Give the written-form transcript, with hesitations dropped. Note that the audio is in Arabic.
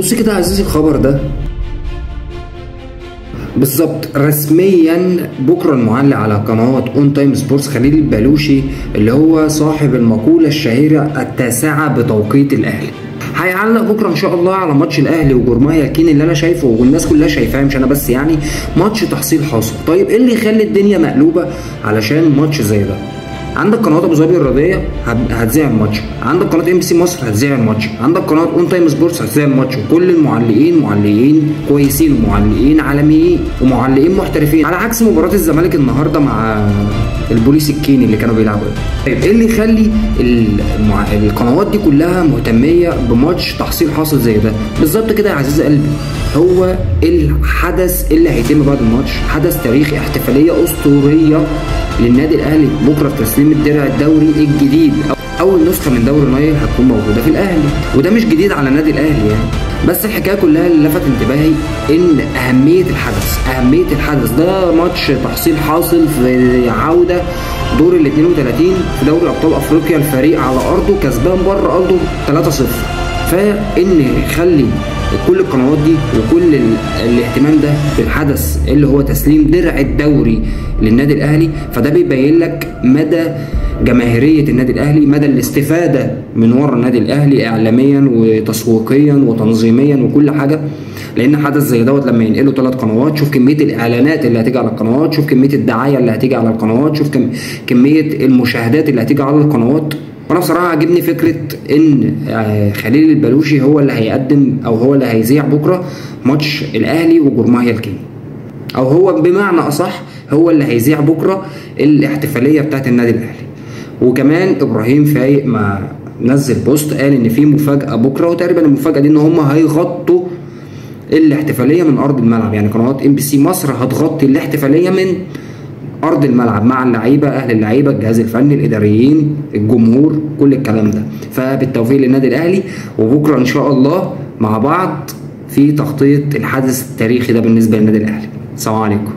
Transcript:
بص كده يا عزيزي الخبر ده بالظبط رسميا بكره المعلق على قناه اون تايم سبورتس خليل البلوشي اللي هو صاحب المقوله الشهيره 9 بتوقيت الاهلي هيعلق بكره ان شاء الله على ماتش الاهلي وجورماهيا الكين اللي انا شايفه والناس كلها شايفاه مش انا بس، يعني ماتش تحصيل حاصل. طيب ايه اللي يخلي الدنيا مقلوبه علشان ماتش زي ده؟ عندك قناه ابو ظبي الرياضيه هتذيع الماتش، عندك قناه ام بي سي مصر هتذيع الماتش، عندك قناه اون تايم سبورتس هتذيع الماتش، وكل المعلقين معلقين كويسين ومعلقين عالميين ومعلقين محترفين، على عكس مباراه الزمالك النهارده مع البوليس الكيني اللي كانوا بيلعبوا. طيب ايه اللي يخلي القنوات دي كلها مهتميه بماتش تحصيل حاصل زي ده؟ بالظبط كده يا عزيز قلبي، هو الحدث اللي هيتم بعد الماتش حدث تاريخي، احتفاليه اسطوريه للنادي الاهلي بكره تسليم الدرع الدوري الجديد. اول نسخه من دوري النايل هتكون موجوده في الاهلي، وده مش جديد على النادي الاهلي يعني، بس الحكايه كلها اللي لفت انتباهي ان اهميه الحدث ده ماتش تحصيل حاصل في عوده دور ال 32 في دوري ابطال افريقيا، الفريق على ارضه كسبان بره ارضه 3-0. فان يخلي كل القنوات دي وكل الاهتمام ده بالحدث اللي هو تسليم درع الدوري للنادي الاهلي، فده بيبين لك مدى جماهيريه النادي الاهلي، مدى الاستفاده من ورا النادي الاهلي اعلاميا وتسويقيا وتنظيميا وكل حاجه. لان حدث زي دوت لما ينقلوا 3 قنوات، شوف كميه الاعلانات اللي هتيجي على القنوات، شوف كميه الدعايه اللي هتيجي على القنوات، شوف كميه المشاهدات اللي هتيجي على القنوات. وانا بصراحه عجبني فكره ان خليل البلوشي هو اللي هيقدم او هو اللي هيذيع بكره ماتش الاهلي وجورماهيا الكين، او هو بمعنى اصح هو اللي هيذيع بكره الاحتفاليه بتاعت النادي الاهلي. وكمان ابراهيم فايق ما نزل بوست قال ان في مفاجاه بكره، وتقريبا المفاجاه دي ان هم هيغطوا الاحتفاليه من ارض الملعب، يعني قنوات ام بي سي مصر هتغطي الاحتفاليه من ارض الملعب مع اللعيبه، اهل اللعيبه، الجهاز الفني، الاداريين، الجمهور، كل الكلام ده. فبالتوفيق للنادي الاهلي، وبكره ان شاء الله مع بعض في تغطيه الحدث التاريخي ده بالنسبه للنادي الاهلي. السلام عليكم.